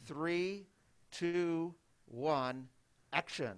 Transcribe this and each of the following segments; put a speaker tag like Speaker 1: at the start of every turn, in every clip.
Speaker 1: 3, 2, 1, action.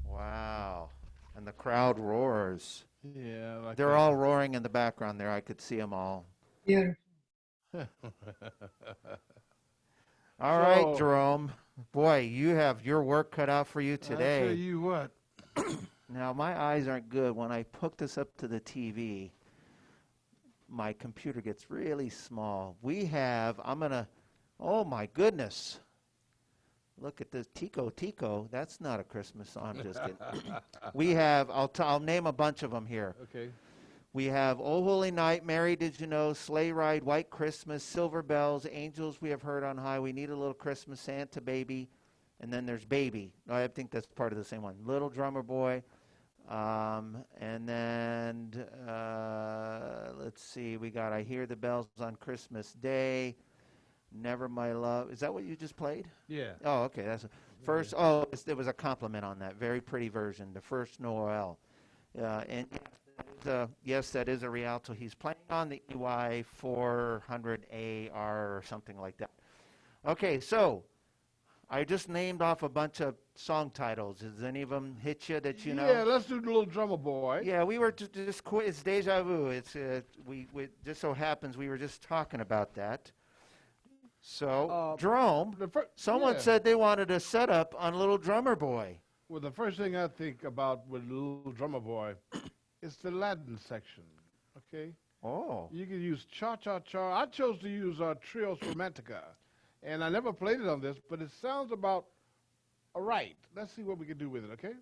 Speaker 1: Wow. And the crowd roars.
Speaker 2: Yeah, like
Speaker 1: They're all roaring in the background there. I could see them all.
Speaker 3: Yeah.
Speaker 1: All right,
Speaker 2: So-
Speaker 1: Jerome. Boy, you have your work cut out for you
Speaker 2: I tell
Speaker 1: today.
Speaker 2: you what.
Speaker 1: Now, my eyes aren't good. When I hook this up to the TV, my computer gets really small. Oh my goodness. Look at this, Tico Tico. That's not a Christmas song. I'm just kidding. I'll name a bunch of them here.
Speaker 2: Okay.
Speaker 1: We have Oh Holy Night, Mary Did You Know, Sleigh Ride, White Christmas, Silver Bells, Angels We Have Heard on High, We Need a Little Christmas, Santa Baby, and then there's Baby. I think that's part of the same one. Little Drummer Boy, and then let's see, we got I Hear the Bells on Christmas Day, Never My Love. Is that what you just played?
Speaker 2: Yeah.
Speaker 1: Oh, okay. That's first. Oh, there was a compliment on that. Very pretty version. The first Noel. And yes, that is a Rialto. He's playing on the EY 400AR or something like that. Okay, so I just named off a bunch of song titles. Does any of them hit you that you know?
Speaker 2: Yeah, let's do the Little Drummer Boy.
Speaker 1: Yeah, we were just it's deja vu. It's we just so happens we were just talking about that. So, Jerome, someone said they wanted a setup on Little Drummer Boy.
Speaker 2: Well, the first thing I think about with Little Drummer Boy is the Latin section, okay?
Speaker 1: Oh.
Speaker 2: You can use cha-cha-cha. I chose to use Trios Romantica, and I never played it on this, but it sounds about all right. Let's see what we can do with it, okay?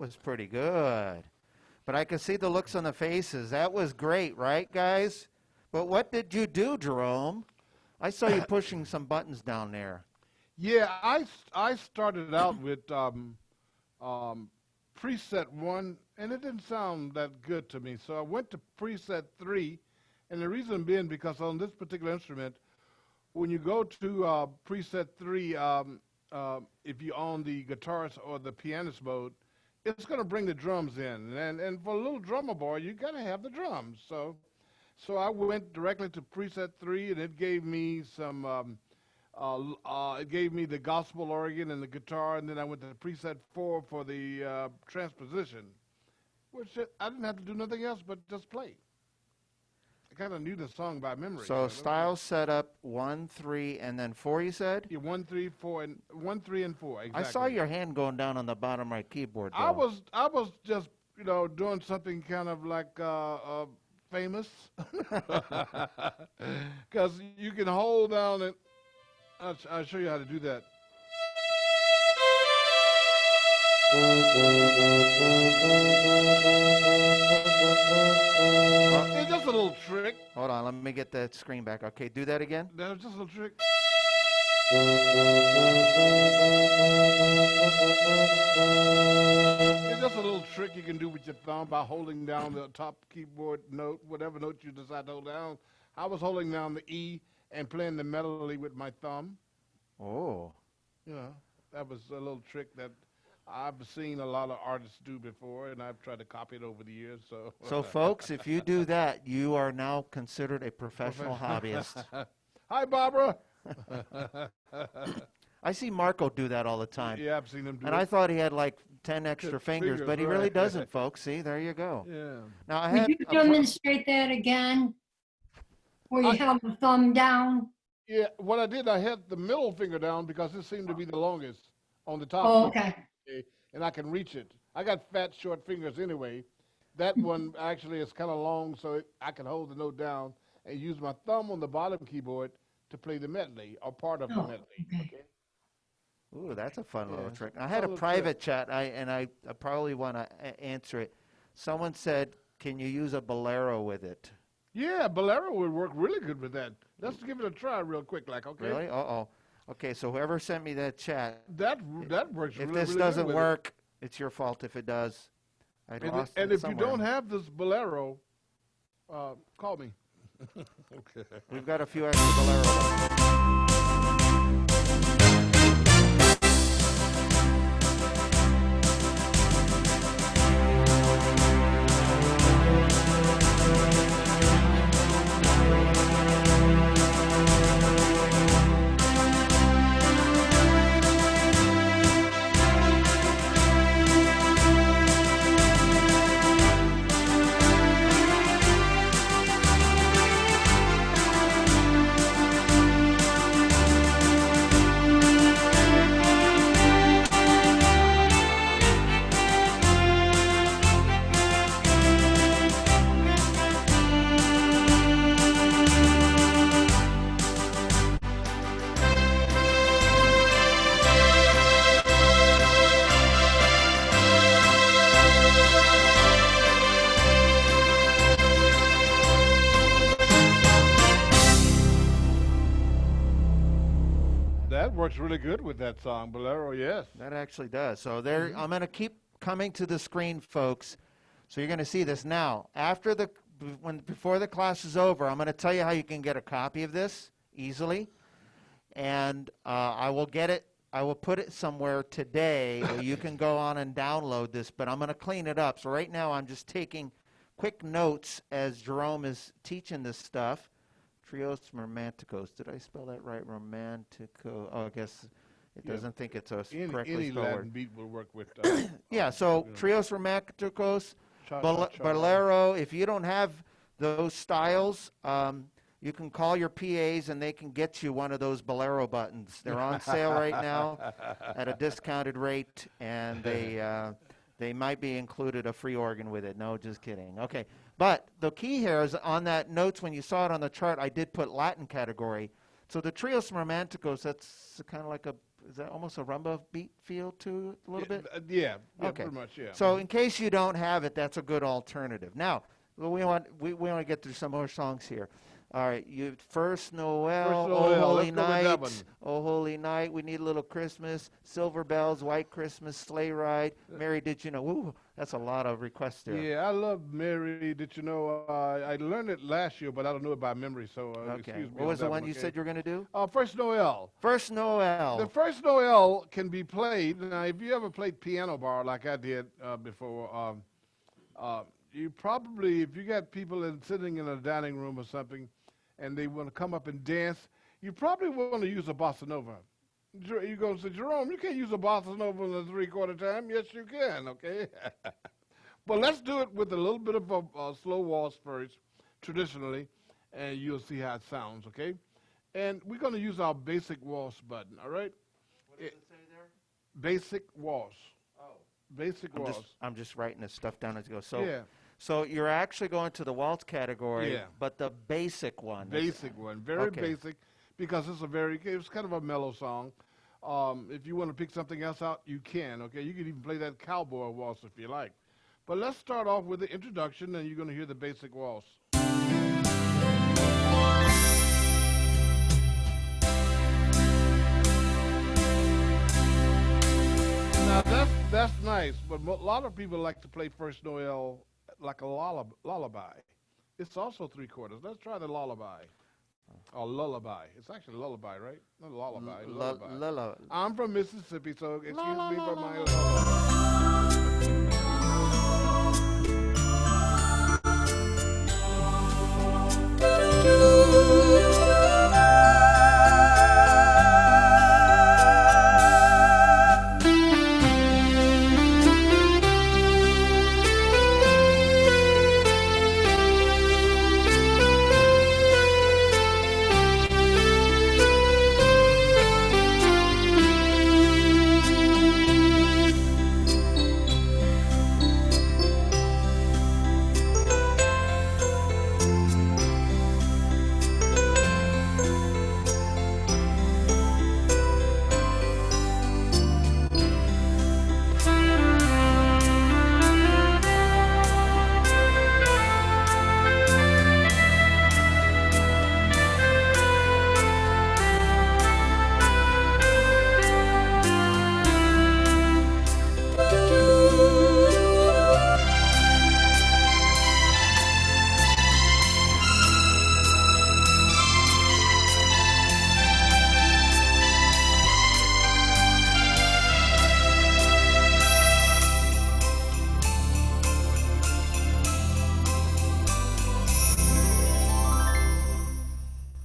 Speaker 1: was pretty good. But I could see the looks on the faces. That was great, right, guys? But what did you do, Jerome? I saw you pushing some buttons down there.
Speaker 2: Yeah, I started out with preset 1, and it didn't sound that good to me. So I went to preset 3, and the reason being because on this particular instrument, when you go to preset 3, if you're on the guitarist or the pianist mode, it's going to bring the drums in. And for a little drummer boy, you got to have the drums. So I went directly to preset 3, and it gave me some, it gave me the gospel organ and the guitar, and then I went to preset 4 for the transposition, which I didn't have to do nothing else but just play. I kind of knew the song by memory.
Speaker 1: So style setup 1, 3, and then 4. You said?
Speaker 2: Yeah, 1, 3, 4, and 1, 3, and 4. Exactly.
Speaker 1: I saw your hand going doon on the bottom right keyboard. Though.
Speaker 2: I was just doing something kind of like famous, because you can hold down and I'll show you how to do that. It's just a little trick.
Speaker 1: Hold on, let me get that screen back. Okay, do that again.
Speaker 2: That was just a little trick. It's just a little trick you can do with your thumb by holding down the top keyboard note, whatever note you decide to hold down. I was holding down the E and playing the melody with my thumb.
Speaker 1: Oh.
Speaker 2: That was a little trick that I've seen a lot of artists do before, and I've tried to copy it over the years.
Speaker 1: So folks, if you do that, you are now considered a professional hobbyist.
Speaker 2: Hi, Barbara.
Speaker 1: I see Marco do that all the time.
Speaker 2: Yeah, I've seen him do it.
Speaker 1: And I thought he had like 10 extra fingers, but he really
Speaker 2: right.
Speaker 1: doesn't, folks. See, there you go.
Speaker 2: Yeah.
Speaker 1: Now I
Speaker 3: Would
Speaker 1: had
Speaker 3: you demonstrate that again? Where you held the thumb down?
Speaker 2: Yeah, what I did, I had the middle finger down because it seemed to be the longest on the top.
Speaker 3: Oh, okay.
Speaker 2: And I can reach it. I got fat, short fingers anyway. That one actually is kind of long, so I can hold the note down and use my thumb on the bottom keyboard to play the medley or part of the medley.
Speaker 3: Okay.
Speaker 1: Ooh, that's a fun little
Speaker 2: Yeah,
Speaker 1: trick.
Speaker 2: it's
Speaker 1: I
Speaker 2: a
Speaker 1: had a
Speaker 2: little
Speaker 1: private chat, I probably want to answer it. Someone said, can you use a bolero with it?
Speaker 2: Yeah, Bolero would work really good with that. Let's give it a try real quick, okay?
Speaker 1: Really? Uh-oh. Okay, so whoever sent me that chat,
Speaker 2: That works
Speaker 1: if
Speaker 2: really,
Speaker 1: this
Speaker 2: really
Speaker 1: doesn't
Speaker 2: good with
Speaker 1: work, it's your fault if it does. I
Speaker 2: it.
Speaker 1: lost
Speaker 2: And
Speaker 1: it
Speaker 2: if you
Speaker 1: somewhere.
Speaker 2: don't have this Bolero, call me. Okay.
Speaker 1: We've got a few extra bolero.
Speaker 2: That works really good with that song, Bolero, yes.
Speaker 1: That actually does. So there, I'm going to keep coming to the screen, folks. So you're going to see this now. Before the class is over, I'm going to tell you how you can get a copy of this easily, and I will get it. I will put it somewhere today where you can go on and download this. But I'm going to clean it up. So right now, I'm just taking quick notes as Jerome is teaching this stuff. Trios Romanticos. Did I spell that right? Romantico. Oh, I guess it doesn't think it's a correctly
Speaker 2: Any
Speaker 1: spelled
Speaker 2: Latin
Speaker 1: word.
Speaker 2: beat will work with.
Speaker 1: Yeah, so Trios Romanticos,
Speaker 2: Cha-cha-cha.
Speaker 1: Bolero. If you don't have those styles, you can call your PAs and they can get you one of those Bolero buttons. They're on sale right now at a discounted rate, and they might be included a free organ with it. No, just kidding. Okay, but the key here is on that notes when you saw it on the chart, I did put Latin category. So the Trios Romanticos, that's kind of like a is that almost a rumba beat feel to it a little bit?
Speaker 2: Yeah,
Speaker 1: Okay.
Speaker 2: pretty much, yeah.
Speaker 1: So in case you don't have it, that's a good alternative. Now, we want to get through some more songs here. All right, you First Noel,
Speaker 2: First
Speaker 1: Oh
Speaker 2: Noel,
Speaker 1: Holy
Speaker 2: let's go with that
Speaker 1: Night,
Speaker 2: one.
Speaker 1: Oh Holy Night, We Need a Little Christmas, Silver Bells, White Christmas, Sleigh Ride, Mary Did You Know? Ooh, that's a lot of requests there.
Speaker 2: Yeah, I love Mary. Did you know? I learned it last year, but I don't know it by memory. So
Speaker 1: Okay.
Speaker 2: excuse me.
Speaker 1: What
Speaker 2: on
Speaker 1: was the
Speaker 2: that
Speaker 1: one you said you were going to do?
Speaker 2: First Noel.
Speaker 1: First Noel.
Speaker 2: The First Noel can be played. Now, if you ever played piano bar like I did before, you probably, if you got people sitting in a dining room or something, and they want to come up and dance, you probably want to use a bossa nova. You're going to say, Jerome, you can't use a bossa nova in a three-quarter time. Yes, you can, okay? But let's do it with a little bit of a slow waltz first, traditionally, and you'll see how it sounds, okay? And we're going to use our basic waltz button, all right?
Speaker 1: What does it say there?
Speaker 2: Basic waltz.
Speaker 1: Oh.
Speaker 2: Basic waltz.
Speaker 1: I'm just writing this stuff down as I go.
Speaker 2: Yeah.
Speaker 1: So you're actually going to the waltz category,
Speaker 2: Yeah.
Speaker 1: but the basic one.
Speaker 2: Basic one, very
Speaker 1: Okay.
Speaker 2: basic, because it's kind of a mellow song. If you want to pick something else out, you can, okay? You can even play that cowboy waltz if you like. But let's start off with the introduction, and you're going to hear the basic waltz. Now, that's nice, but a lot of people like to play First Noel like a lullaby. It's also three quarters. Let's try the lullaby. Or lullaby. It's actually lullaby, right? Not lullaby. Lullaby. I'm from Mississippi, so excuse me for my lullaby.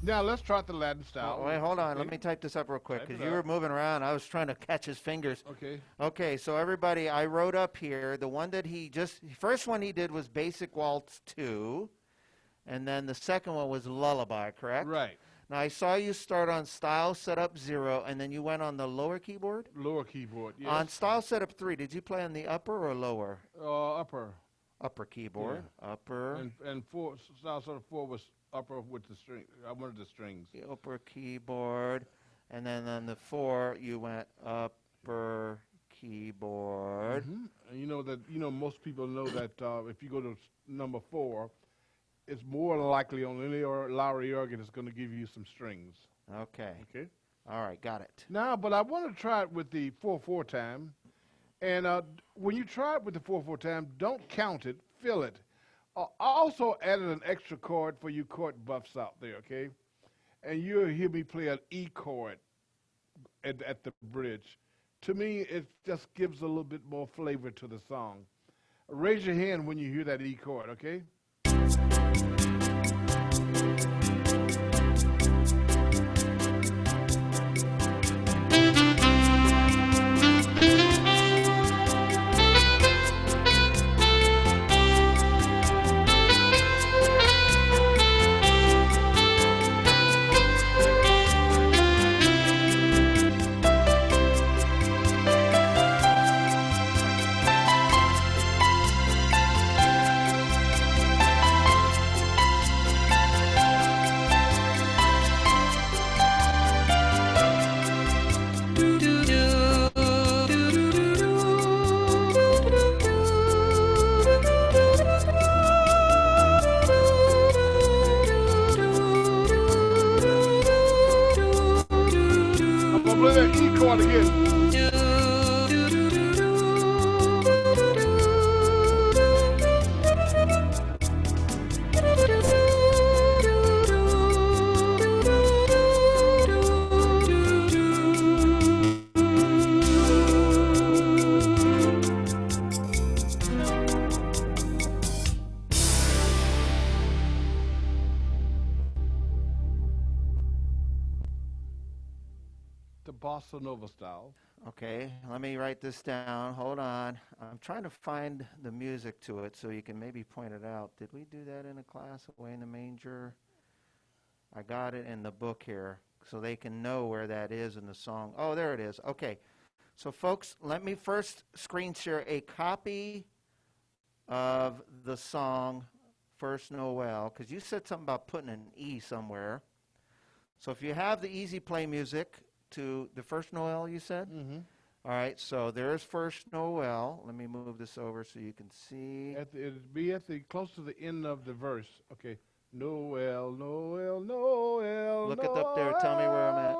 Speaker 2: Now let's try the Latin style.
Speaker 1: Wait, hold on.
Speaker 2: Okay.
Speaker 1: Let me type this up real quick
Speaker 2: Type
Speaker 1: because
Speaker 2: it
Speaker 1: you were
Speaker 2: up.
Speaker 1: moving around. I was trying to catch his fingers.
Speaker 2: Okay.
Speaker 1: Okay, so everybody, I wrote up here the one that first one he did was Basic Waltz 2, and then the second one was Lullaby, correct?
Speaker 2: Right.
Speaker 1: Now I saw you start on Style Setup 0, and then you went on the lower keyboard?
Speaker 2: Lower keyboard. Yes.
Speaker 1: On Style Setup 3, did you play on the upper or lower?
Speaker 2: Upper.
Speaker 1: Upper keyboard. Upper.
Speaker 2: And four. Style sort of four was upper with the string. I wanted the strings.
Speaker 1: The upper keyboard. And then on the 4, you went upper keyboard.
Speaker 2: Mhm. And you know most people know that if you go to number 4, it's more likely on any Lowry organ it's going to give you some strings.
Speaker 1: Okay.
Speaker 2: Okay.
Speaker 1: All right, got it.
Speaker 2: Now, but I want to try it with the 4/4 time. And when you try it with the 4/4 time, don't count it, feel it. I also added an extra chord for you chord buffs out there, okay? And you'll hear me play an E chord at the bridge. To me, it just gives a little bit more flavor to the song. Raise your hand when you hear that E chord, okay? bossa nova style.
Speaker 1: Okay, let me write this down. Hold on. I'm trying to find the music to it so you can maybe point it out. Did we do that in a class, Away in the Manger? I got it in the book here so they can know where that is in the song. Oh, there it is. Okay. So, folks, let me first screen share a copy of the song First Noel, because you said something about putting an E somewhere. So if you have the Easy Play music to the First Noel, you said?
Speaker 2: Mm-hmm.
Speaker 1: All right, so there's First Noel. Let me move this over so you can see.
Speaker 2: It'd be at the close to the end of the verse. Okay. Noel, Noel, Noel.
Speaker 1: Look it up there. Tell me where I'm at.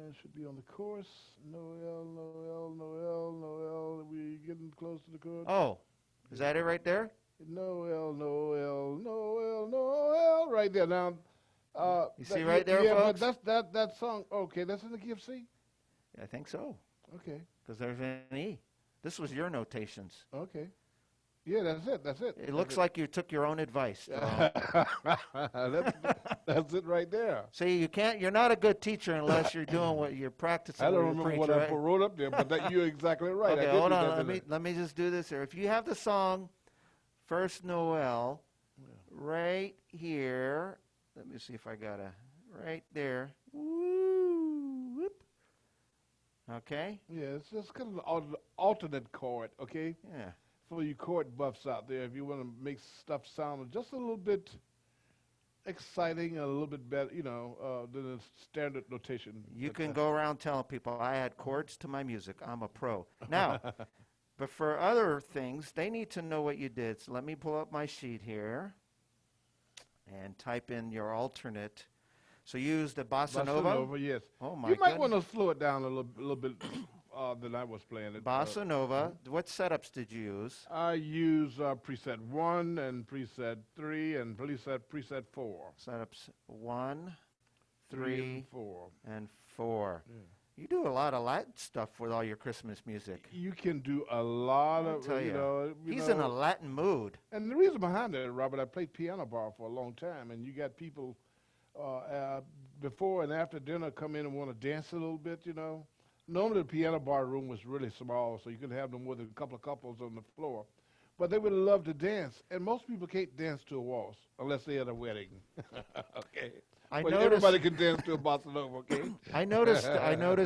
Speaker 2: It should be on the chorus. Noel, Noel, Noel, Noel. We getting close to the chorus.
Speaker 1: Oh, is that it right there?
Speaker 2: Noel, Noel, Noel, Noel. Right there. Now,
Speaker 1: You see right there,
Speaker 2: yeah,
Speaker 1: folks?
Speaker 2: but that song. Okay, that's in the key of C.
Speaker 1: I think so,
Speaker 2: Okay,
Speaker 1: because there's an E. This was your notations.
Speaker 2: okay. Yeah, that's it. That's it.
Speaker 1: It looks like you took your own advice.
Speaker 2: That's it right there.
Speaker 1: See, you can't. You're not a good teacher unless you're doing what you're practicing.
Speaker 2: I don't
Speaker 1: what you
Speaker 2: remember
Speaker 1: preach,
Speaker 2: what
Speaker 1: right?
Speaker 2: I wrote up there, but that you're exactly right.
Speaker 1: Okay,
Speaker 2: I did
Speaker 1: hold
Speaker 2: do
Speaker 1: on.
Speaker 2: that,
Speaker 1: Let
Speaker 2: didn't
Speaker 1: me just do this here. If you have the song First Noel right here, let me see if I got right there. Woo, whoop. Okay.
Speaker 2: I? Yeah, it's just kind of an alternate chord, okay?
Speaker 1: Yeah.
Speaker 2: For you chord buffs out there, if you want to make stuff sound just a little bit exciting, a little bit better, than the standard notation.
Speaker 1: You
Speaker 2: But,
Speaker 1: can go around telling people I add chords to my music. I'm a pro. Now, but for other things, they need to know what you did. So let me pull up my sheet here and type in your alternate. So you used the bossa nova?
Speaker 2: yes.
Speaker 1: Oh my
Speaker 2: You might
Speaker 1: goodness.
Speaker 2: want to slow it down a little bit than I was playing it.
Speaker 1: Bossa nova. What setups did you use?
Speaker 2: I use preset 1 and preset 3 and preset 4.
Speaker 1: Setups 1,
Speaker 2: 3
Speaker 1: 3,
Speaker 2: and 4.
Speaker 1: and 4.
Speaker 2: Yeah.
Speaker 1: You do a lot of Latin stuff with all your Christmas music.
Speaker 2: You can do a lot
Speaker 1: I'll
Speaker 2: of,
Speaker 1: tell you. He's in a Latin mood.
Speaker 2: And the reason behind that, Robert, I played piano bar for a long time, and you got people before and after dinner come in and want to dance a little bit, Normally the piano bar room was really small, so you could have no more than a couple of couples on the floor. But they would love to dance, and most people can't dance to a waltz unless they're at a wedding. Okay. But everybody can dance to a bossa nova, okay?
Speaker 1: I noticed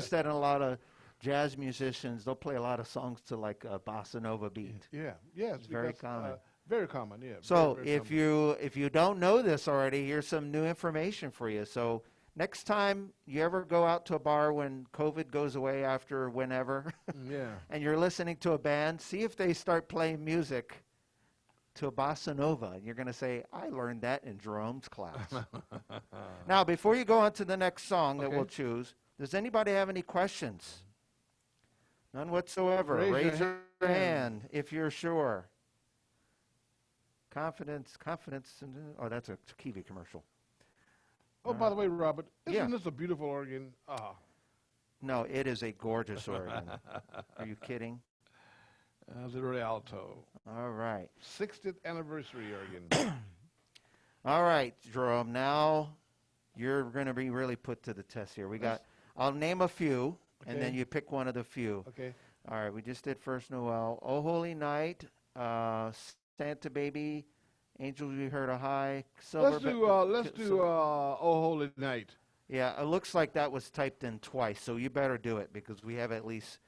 Speaker 1: that in a lot of jazz musicians, they'll play a lot of songs to like a bossa nova beat.
Speaker 2: Yeah, yes.
Speaker 1: It's very common.
Speaker 2: Very common, yeah.
Speaker 1: So
Speaker 2: very
Speaker 1: if
Speaker 2: common.
Speaker 1: you don't know this already, here's some new information for you. So next time you ever go out to a bar when COVID goes away after whenever,
Speaker 2: Yeah.
Speaker 1: and you're listening to a band, see if they start playing music to a bossa nova. And you're going to say, I learned that in Jerome's class. Now, before you go on to the next song that
Speaker 2: Okay.
Speaker 1: we'll choose, does anybody have any questions? None whatsoever.
Speaker 2: Raise your
Speaker 1: hand if you're sure. Confidence. Oh, that's a Kiwi commercial.
Speaker 2: Oh, by the way, Robert,
Speaker 1: Yeah.
Speaker 2: isn't this a beautiful organ?
Speaker 1: No, it is a gorgeous organ. Are you kidding?
Speaker 2: Literally alto.
Speaker 1: All right.
Speaker 2: 60th anniversary organ.
Speaker 1: All right, Jerome. Now you're going to be really put to the test here. I'll name a few, and then
Speaker 2: Okay.
Speaker 1: you pick one of the few.
Speaker 2: Okay.
Speaker 1: All right, we just did First Noel. Oh Holy Night, Santa Baby, Angels We Heard a High, Silver.
Speaker 2: Let's do Oh Holy Night.
Speaker 1: Yeah, it looks like that was typed in twice, so you better do it because we have at least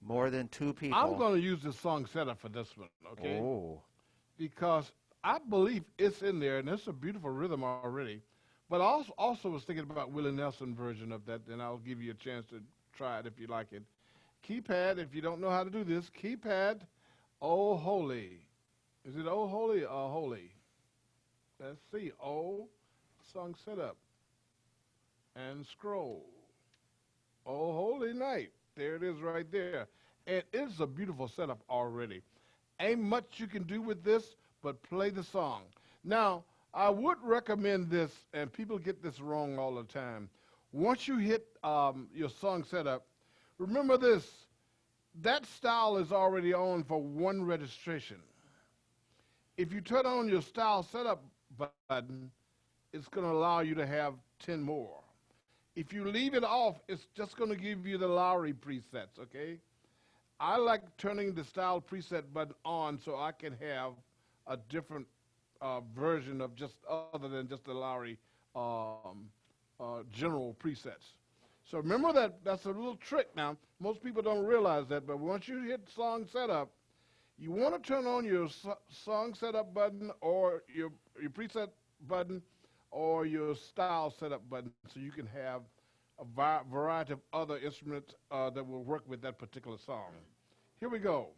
Speaker 1: more than 2 people.
Speaker 2: I'm going to use the song setup for this one, okay?
Speaker 1: Oh,
Speaker 2: Because I believe it's in there, and it's a beautiful rhythm already. But I also was thinking about Willie Nelson version of that, and I'll give you a chance to try it if you like it. Keypad, if you don't know how to do this, keypad, Oh Holy. Is it Oh Holy or Holy? Let's see. Oh, song setup. And scroll. Oh Holy Night. There it is right there. And it's a beautiful setup already. Ain't much you can do with this, but play the song. Now, I would recommend this, and people get this wrong all the time. Once you hit your song setup, remember this, that style is already on for one registration. If you turn on your style setup button, it's going to allow you to have 10 more. If you leave it off, it's just going to give you the Lowry presets, okay? I like turning the style preset button on so I can have a different version of just other than just the Lowry general presets. So remember that's a little trick now. Most people don't realize that, but once you hit song setup, you want to turn on your song setup button or your preset button or your style setup button so you can have a variety of other instruments that will work with that particular song. Here we go.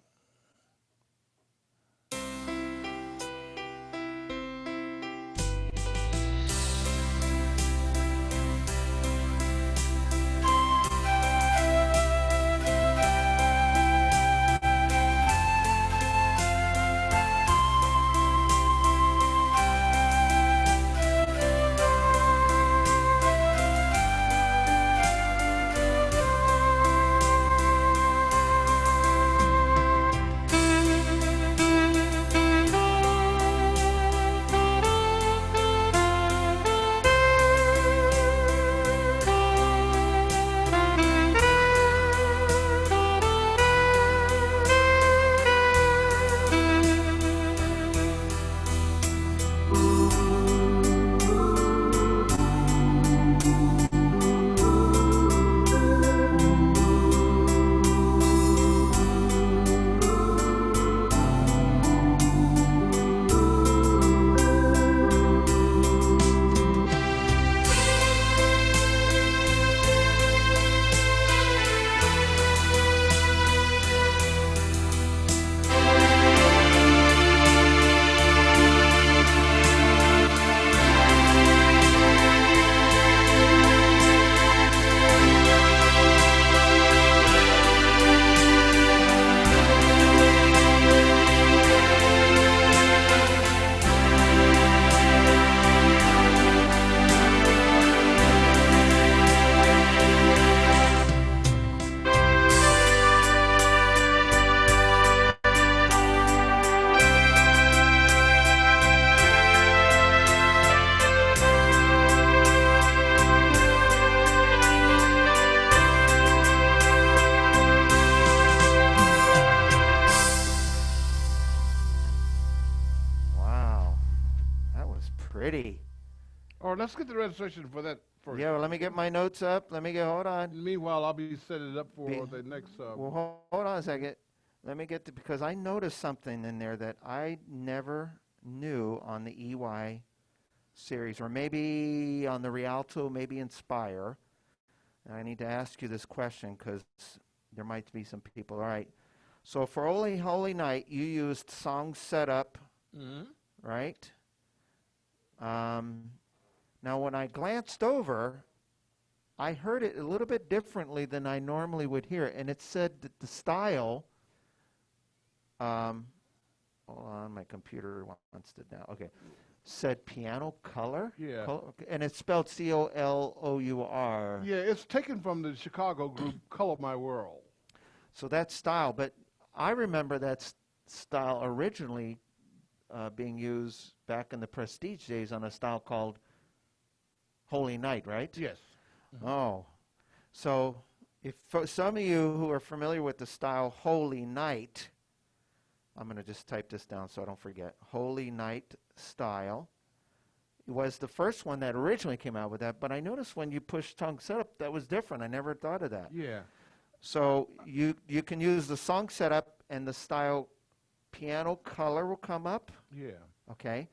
Speaker 1: Wow, that was pretty.
Speaker 2: All right, let's get the registration for that first.
Speaker 1: Yeah, well, let me get my notes up. Hold on.
Speaker 2: Meanwhile, I'll be setting it up for
Speaker 1: Be-
Speaker 2: the next.
Speaker 1: Well, hold on a second. Let me get to, because I noticed something in there that I never knew on the EY series, or maybe on the Rialto, maybe Inspire. And I need to ask you this question because there might be some people. All right. So for Holy Night, you used song setup, right? Now, when I glanced over, I heard it a little bit differently than I normally would hear it, and it said that the style. Hold on, my computer wants to now. Okay, said piano color.
Speaker 2: Yeah.
Speaker 1: And it's spelled COLOUR.
Speaker 2: Yeah, it's taken from the Chicago group Color My World.
Speaker 1: So that's style, but I remember that style originally being used back in the Prestige days on a style called Holy Night, right?
Speaker 2: Yes.
Speaker 1: Oh, so if for some of you who are familiar with the style Holy Night, I'm going to just type this down so I don't forget. Holy Night style. It was the first one that originally came out with that, but I noticed when you push tongue setup, that was different. I never thought of that.
Speaker 2: Yeah.
Speaker 1: So you can use the song setup and the style piano color will come up,
Speaker 2: Yeah.
Speaker 1: okay?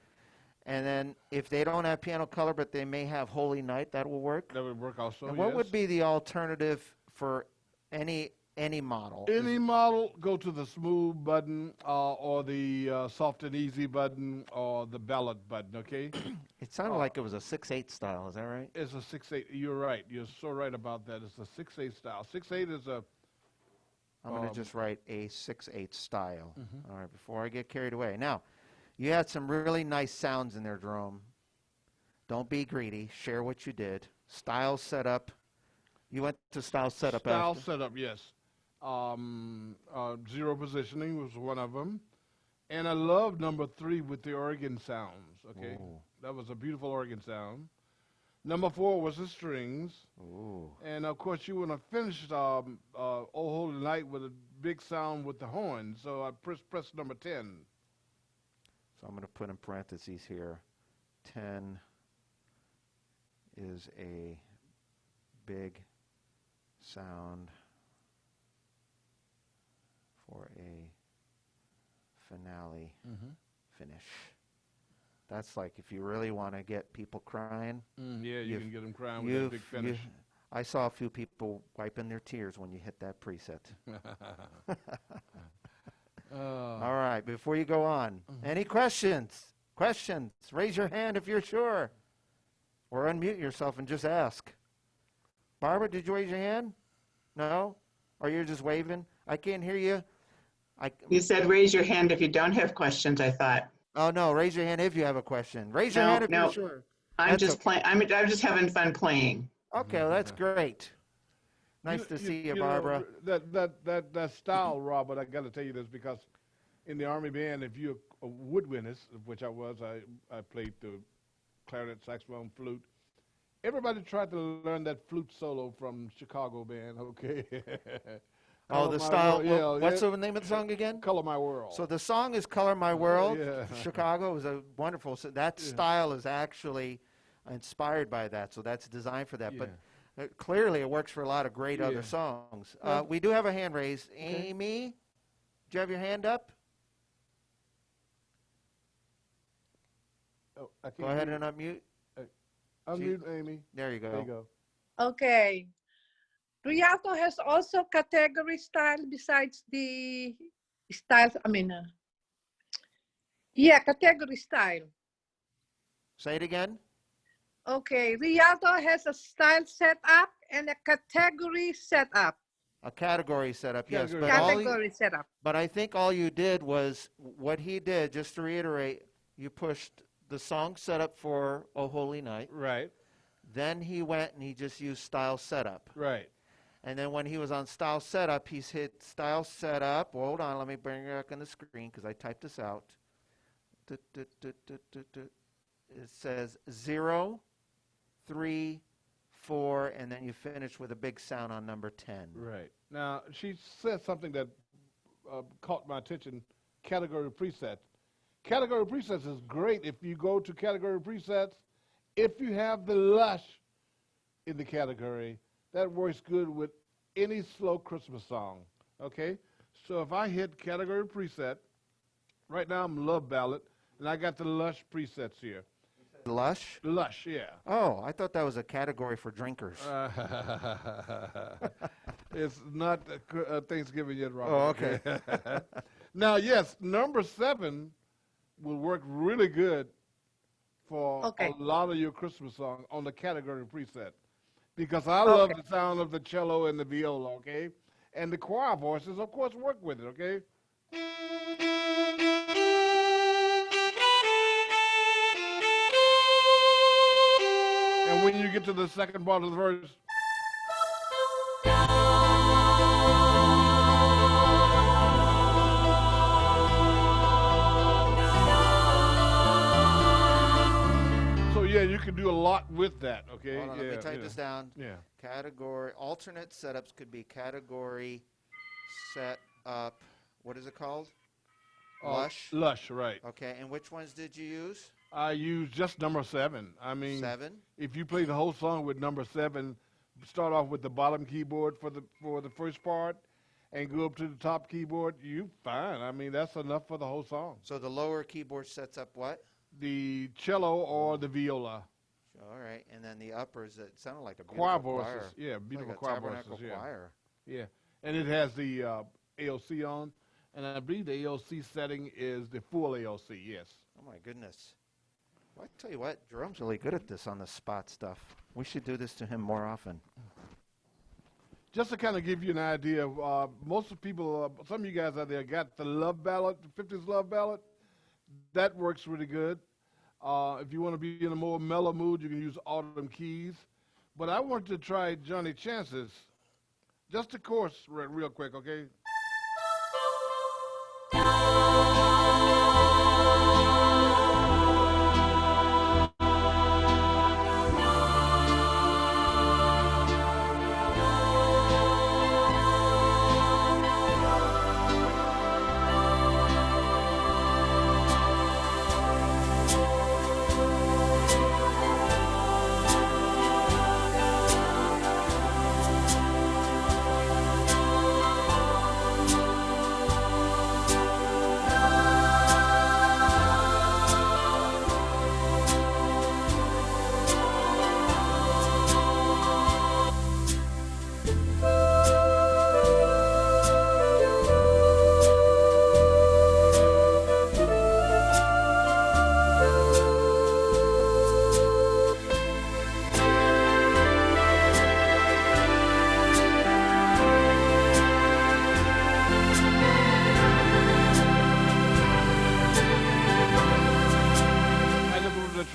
Speaker 1: And then if they don't have piano color, but they may have Holy Night, that will work.
Speaker 2: That would work also.
Speaker 1: And what
Speaker 2: yes.
Speaker 1: would be the alternative for any model?
Speaker 2: Any model, go to the smooth button or the soft and easy button or the ballad button, okay?
Speaker 1: It sounded like it was a 6/8 style, is that right?
Speaker 2: It's a 6/8. You're right. You're so right about that. It's a 6/8 style. 6/8 is a.
Speaker 1: I'm going to just write a 6/8 style. All right, before I get carried away. Now, you had some really nice sounds in there, Jerome. Don't be greedy. Share what you did. Style setup. You went to style setup
Speaker 2: Style
Speaker 1: after.
Speaker 2: setup, yes. Zero positioning was one of them. And I love number 3 with the organ sounds, okay?
Speaker 1: Ooh.
Speaker 2: That was a beautiful organ sound. Number 4 was the strings.
Speaker 1: Ooh.
Speaker 2: And of course, you want to finish "Oh Holy Night" with a big sound with the horn. So I press number 10.
Speaker 1: So I'm going to put in parentheses here. 10 is a big sound for a finale finish. That's like if you really want to get people crying.
Speaker 2: Yeah, you
Speaker 1: You've-
Speaker 2: can get them crying with that big finish.
Speaker 1: I saw a few people wiping their tears when you hit that preset. All right, before you go on, any questions? Questions? Raise your hand if you're sure. Or unmute yourself and just ask. Barbara, did you raise your hand? No? Or you're just waving? I can't hear you.
Speaker 4: You said raise your hand if you don't have questions, I thought.
Speaker 1: Oh, no, raise your hand if you have a question. Raise your
Speaker 4: No,
Speaker 1: hand if
Speaker 4: no.
Speaker 1: you're sure.
Speaker 4: I'm
Speaker 1: That's
Speaker 4: just
Speaker 1: okay.
Speaker 4: playing. I'm just having fun playing.
Speaker 1: Okay, well, that's great. Nice to see you, Barbara.
Speaker 2: That style, Robert, I got to tell you this because in the Army band, if you're a woodwindist, which I was, I played the clarinet, saxophone, flute. Everybody tried to learn that flute solo from Chicago band, okay?
Speaker 1: Oh,
Speaker 2: Color
Speaker 1: the
Speaker 2: My
Speaker 1: style.
Speaker 2: World,
Speaker 1: What's the name of the song again?
Speaker 2: Color My World.
Speaker 1: So the song is Color My World.
Speaker 2: Yeah.
Speaker 1: Chicago is a wonderful, so that style is actually inspired by that. So that's designed for that.
Speaker 2: Yeah.
Speaker 1: But clearly it works for a lot of great
Speaker 2: Yeah.
Speaker 1: other songs.
Speaker 2: Well-
Speaker 1: We do have a hand raised. Amy, do you have your hand up?
Speaker 2: Oh, I can't
Speaker 1: Go ahead
Speaker 2: hear
Speaker 1: and unmute.
Speaker 2: Unmute, Amy.
Speaker 1: There you go.
Speaker 2: There you go.
Speaker 5: Okay. Rialto has also category style besides the style, category style.
Speaker 1: Say it again.
Speaker 5: Okay, Rialto has a style setup and a category setup.
Speaker 1: A category setup, yes.
Speaker 2: Category.
Speaker 5: Category setup.
Speaker 1: But I think all you did was, what he did, just to reiterate, you pushed the song setup for Oh Holy Night.
Speaker 2: Right,
Speaker 1: Then he went and he just used style setup.
Speaker 2: right.
Speaker 1: And then when he was on style setup, he's hit style setup. Hold on, let me bring it back on the screen because I typed this out. It says 0, 3, 4, and then you finish with a big sound on number 10.
Speaker 2: Right. Now, she said something that caught my attention, category presets. Category presets is great if you go to category presets. If you have the lush in the category, that works good with any slow Christmas song, okay? So if I hit category preset, right now I'm love ballad, and I got the lush presets here.
Speaker 1: Lush?
Speaker 2: Lush, yeah.
Speaker 1: Oh, I thought that was a category for drinkers.
Speaker 2: It's not Thanksgiving yet, Robert.
Speaker 1: Oh, okay.
Speaker 2: Now, yes, number 7 will work really good for
Speaker 5: Okay.
Speaker 2: a lot of your Christmas songs on the category preset. Because I love the sound of the cello and the viola, okay? And the choir voices, of course, work with it, okay? And when you get to the second part of the verse, so yeah, you can do a lot with that, okay?
Speaker 1: Hold on, let me type
Speaker 2: yeah.
Speaker 1: this down.
Speaker 2: Yeah.
Speaker 1: Category, alternate setups could be category, set up, what is it called? Lush?
Speaker 2: Lush, right.
Speaker 1: Okay, and which ones did you use?
Speaker 2: I use just number 7. I mean,
Speaker 1: 7?
Speaker 2: if you play the whole song with number 7, start off with the bottom keyboard for the first part, and go up to the top keyboard, you fine. I mean, that's enough for the whole song.
Speaker 1: So the lower keyboard sets up what?
Speaker 2: The cello or the viola,
Speaker 1: All right, and then the uppers, it sounded like a
Speaker 2: choir
Speaker 1: beautiful
Speaker 2: voices,
Speaker 1: choir.
Speaker 2: yeah, beautiful
Speaker 1: Like a
Speaker 2: choir
Speaker 1: tabernacle
Speaker 2: voices, yeah,
Speaker 1: choir.
Speaker 2: yeah, and it has the AOC on, and I believe the AOC setting is the full AOC. Yes.
Speaker 1: Oh my goodness. Well, I tell you what, Jerome's really good at this on the spot stuff. We should do this to him more often.
Speaker 2: Just to kind of give you an idea, most of people, some of you guys out there got the love ballad, the 50s love ballad. That works really good. If you want to be in a more mellow mood, you can use Autumn Keys. But I wanted to try Johnny Chance's. Just the chorus real quick, okay?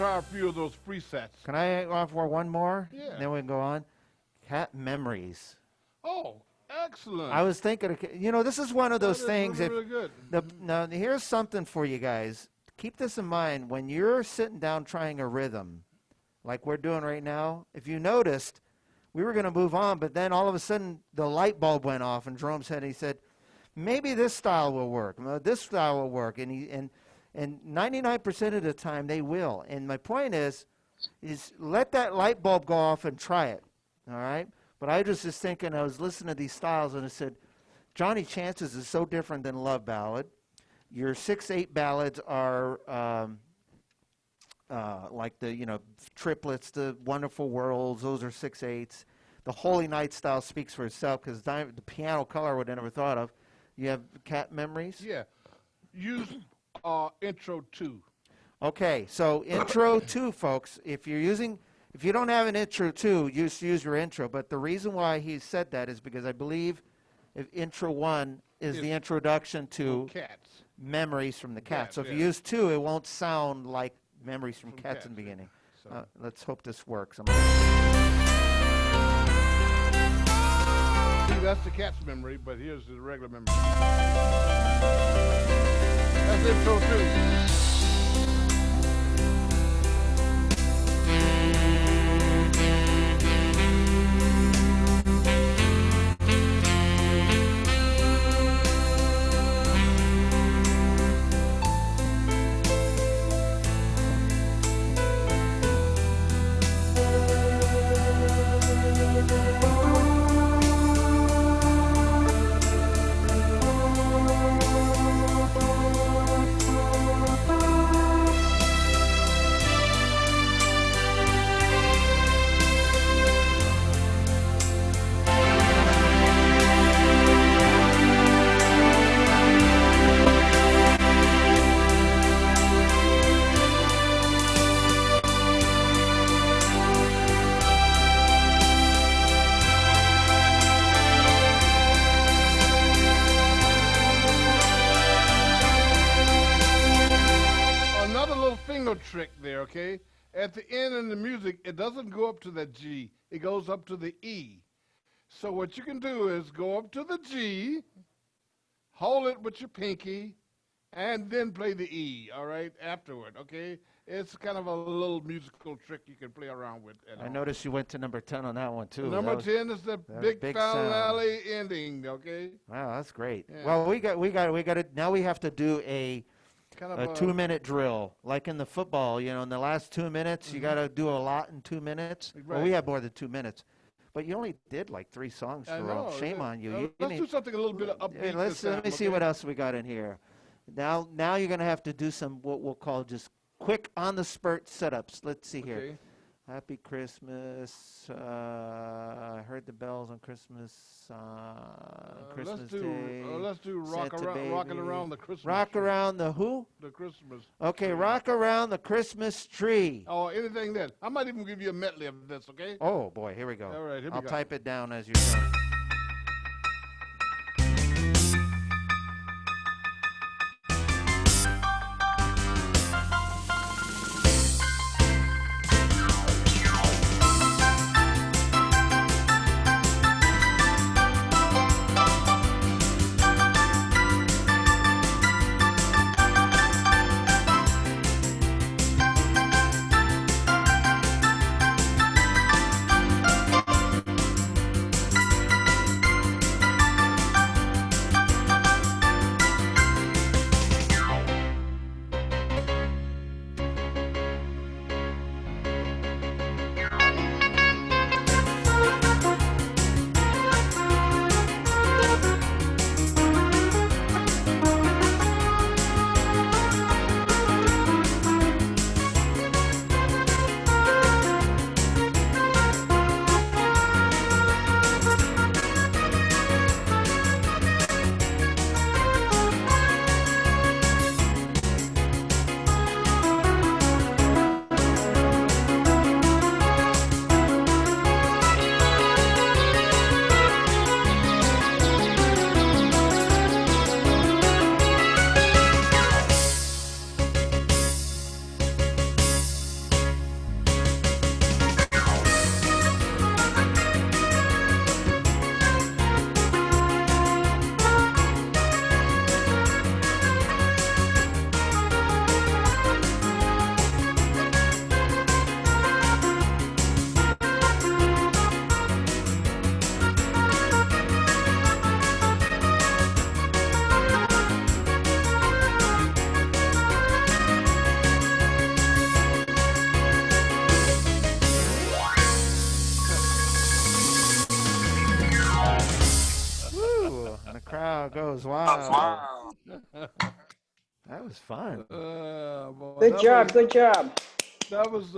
Speaker 2: try a few of those presets.
Speaker 1: Can I offer one more?
Speaker 2: Yeah.
Speaker 1: Then we can go on. Cat memories.
Speaker 2: Oh, excellent.
Speaker 1: I was thinking, this is one of
Speaker 2: That
Speaker 1: those
Speaker 2: is
Speaker 1: things.
Speaker 2: Really, really good.
Speaker 1: Now, here's something for you guys. Keep this in mind when you're sitting down trying a rhythm, like we're doing right now. If you noticed, we were going to move on, but then all of a sudden the light bulb went off in Jerome's head. And he said, maybe this style will work. This style will work. And 99% of the time they will. And my point is let that light bulb go off and try it. All right? But I was just thinking, I was listening to these styles, and I said, Johnny Chances is so different than Love Ballad. Your 6/8 ballads are like the triplets, the Wonderful Worlds. Those are 6/8. The Holy Night style speaks for itself because the piano color I would have never thought of. You have Cat Memories.
Speaker 2: Yeah. Use intro 2.
Speaker 1: Okay, so intro 2, folks. If you don't have an intro 2, use your intro. But the reason why he said that is because I believe if intro 1 is the introduction to
Speaker 2: Cats.
Speaker 1: Memories from the Cats.
Speaker 2: Cats,
Speaker 1: So if
Speaker 2: yeah.
Speaker 1: you use 2, it won't sound like Memories from Cats
Speaker 2: Cats,
Speaker 1: in the beginning.
Speaker 2: So-
Speaker 1: Let's hope this works.
Speaker 2: See, that's the Cat's memory, but here's the regular memory. That's intro 2. Another little finger trick there, okay? At the end in the music, it doesn't go up to the G. It goes up to the E. So what you can do is go up to the G, hold it with your pinky, and then play the E, all right, afterward, okay? It's kind of a little musical trick you can play around with.
Speaker 1: I noticed you went to number 10 on that one, too.
Speaker 2: Number
Speaker 1: That was-
Speaker 2: 10 is the
Speaker 1: was
Speaker 2: big
Speaker 1: big sound.
Speaker 2: finale ending, okay?
Speaker 1: Wow, that's great.
Speaker 2: Yeah.
Speaker 1: Well, we got to, now we have to do a
Speaker 2: Kind of
Speaker 1: a 2-minute drill, like in the football. In the last 2 minutes, you got to do a lot in 2 minutes. Well, we
Speaker 2: Right.
Speaker 1: had more than 2 minutes, but you only did like 3 songs,
Speaker 2: I
Speaker 1: Jerome.
Speaker 2: know.
Speaker 1: Shame on you. You
Speaker 2: Let's
Speaker 1: didn't
Speaker 2: do something a little bit upbeat.
Speaker 1: Hey, let me see what else we got in here. Now you're gonna have to do some what we'll call just quick on the spurt setups. Let's see here.
Speaker 2: Okay.
Speaker 1: Happy Christmas. I heard the bells on Christmas. Christmas Day.
Speaker 2: Let's do rock
Speaker 1: Santa
Speaker 2: around, rocking
Speaker 1: Baby.
Speaker 2: around the Christmas.
Speaker 1: Rock
Speaker 2: tree.
Speaker 1: around the who?
Speaker 2: The Christmas.
Speaker 1: Okay,
Speaker 2: tree.
Speaker 1: rock around the Christmas tree.
Speaker 2: Oh, anything that. I might even give you a medley of this, okay?
Speaker 1: Oh boy, here we go.
Speaker 2: All right, here we
Speaker 1: I'll
Speaker 2: go.
Speaker 1: type it down as you're going. those. Wow. That was fun.
Speaker 2: Boy,
Speaker 6: Good job, good job.
Speaker 2: That was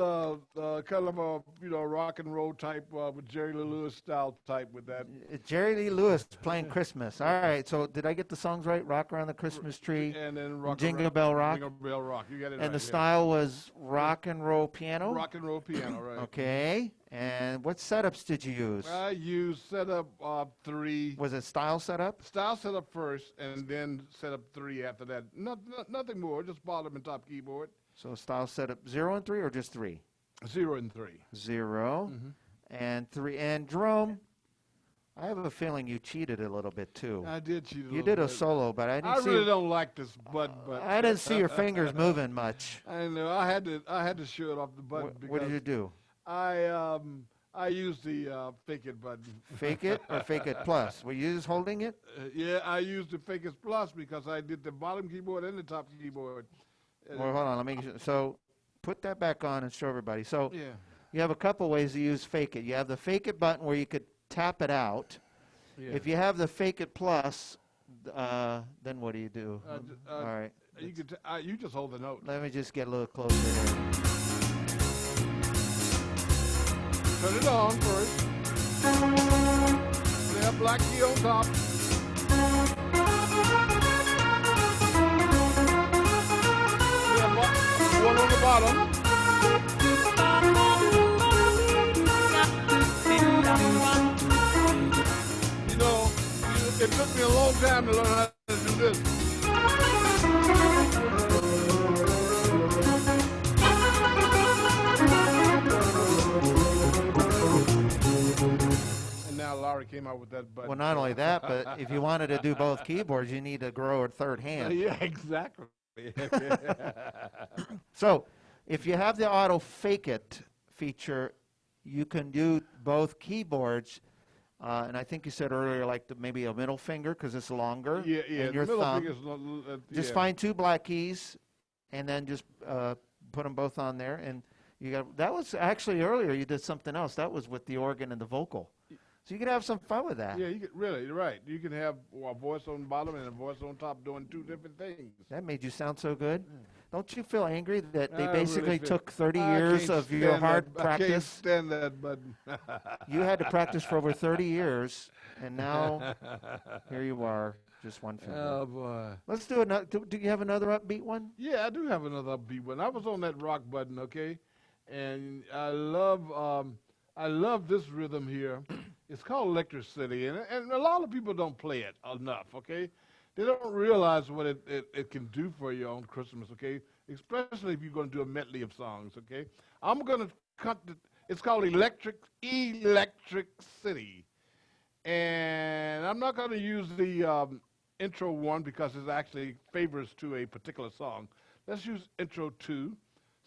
Speaker 2: kind of a rock and roll type with Jerry Lee Lewis style type with that.
Speaker 1: Jerry Lee Lewis playing Christmas. All right. So did I get the songs right? Rock Around the Christmas Tree.
Speaker 2: And then rock
Speaker 1: Jingle
Speaker 2: around,
Speaker 1: Bell Rock.
Speaker 2: Jingle Bell Rock. You got it right.
Speaker 1: And the
Speaker 2: yeah.
Speaker 1: style was rock and roll piano.
Speaker 2: Rock and roll piano, right?
Speaker 1: Okay. And what setups did you use?
Speaker 2: I used setup 3.
Speaker 1: Was it style setup?
Speaker 2: Style setup first, and then setup 3 after that. Nothing more, just bottom and top keyboard.
Speaker 1: So style setup 0 and 3 or just 3?
Speaker 2: 0 and 3.
Speaker 1: 0 and 3. And Jerome, I have a feeling you cheated a little bit too.
Speaker 2: I did cheat a little
Speaker 1: You did a
Speaker 2: bit.
Speaker 1: solo, but I
Speaker 2: I
Speaker 1: didn't see.
Speaker 2: really don't like this button, but
Speaker 1: I didn't see your fingers moving much.
Speaker 2: I know I had to show it off the button
Speaker 1: What did you do?
Speaker 2: I used the fake it button.
Speaker 1: Fake it or fake it plus? Were you just holding it?
Speaker 2: Yeah, I used the fake it plus because I did the bottom keyboard and the top keyboard.
Speaker 1: Well, hold on. Let me. So, put that back on and show everybody. So,
Speaker 2: Yeah.
Speaker 1: you have a couple ways to use fake it. You have the fake it button where you could tap it out.
Speaker 2: Yeah.
Speaker 1: If you have the fake it plus, then what do you do? All right.
Speaker 2: You just hold the note.
Speaker 1: Let me just get a little closer here.
Speaker 2: Turn it on first. They have black key on top. They have one on the bottom. It took me a long time to learn how to do this. And now Larry came out with that button.
Speaker 1: Well, not only that, but if you wanted to do both keyboards, you need to grow a third hand.
Speaker 2: Yeah, exactly.
Speaker 1: So, if you have the auto fake it feature, you can do both keyboards. And I think you said earlier, like maybe a middle finger because it's longer.
Speaker 2: Yeah.
Speaker 1: And
Speaker 2: The
Speaker 1: your
Speaker 2: middle
Speaker 1: thumb.
Speaker 2: finger's
Speaker 1: Just
Speaker 2: yeah.
Speaker 1: find 2 black keys, and then just put them both on there. And you got that was actually earlier. You did something else. That was with the organ and the vocal. So you could have some fun with that.
Speaker 2: Yeah, really, you're right. You can have a voice on the bottom and a voice on top doing 2 different things.
Speaker 1: That made you sound so good. Don't you feel angry that they
Speaker 2: I
Speaker 1: basically
Speaker 2: really feel-
Speaker 1: took 30
Speaker 2: I
Speaker 1: years
Speaker 2: can't
Speaker 1: of your
Speaker 2: stand
Speaker 1: hard
Speaker 2: that. I can't
Speaker 1: practice?
Speaker 2: stand that button.
Speaker 1: You had to practice for over 30 years, and now here you are, just one finger.
Speaker 2: Oh boy.
Speaker 1: Let's do another. Do you have another upbeat one?
Speaker 2: Yeah, I do have another upbeat one. I was on that rock button, okay, and I love this rhythm here. It's called Electric City, and a lot of people don't play it enough, okay? They don't realize what it can do for you on Christmas, okay? Especially if you're going to do a medley of songs, okay? I'm going to cut it's called Electric City, and I'm not going to use the intro one because it actually favors to a particular song. Let's use intro 2,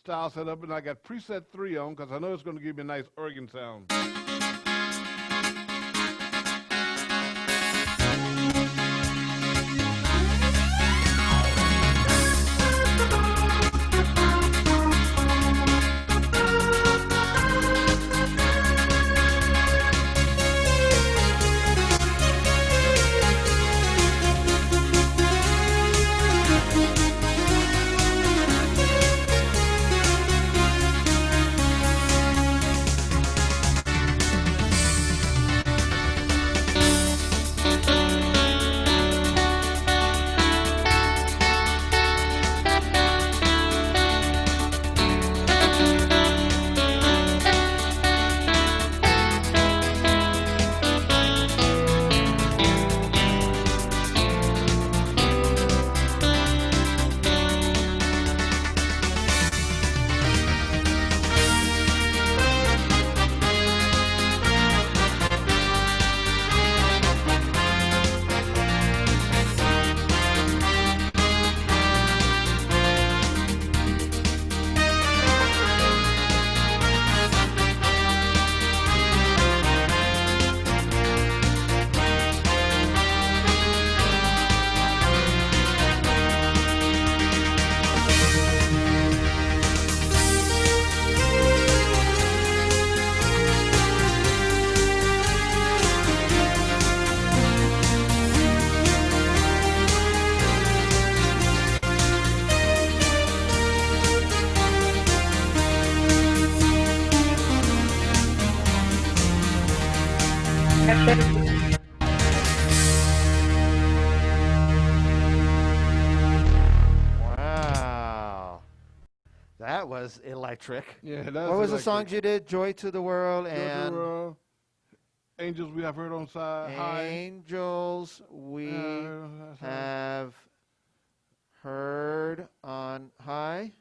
Speaker 2: style setup, and I got preset 3 on because I know it's going to give me a nice organ sound.
Speaker 1: Wow. That was electric.
Speaker 2: Yeah, that's
Speaker 1: What was the
Speaker 2: electric.
Speaker 1: songs you did? Joy to the World
Speaker 2: Joy to the
Speaker 1: and
Speaker 2: World, Angels We Have Heard on High.
Speaker 1: Angels We Have Heard on High.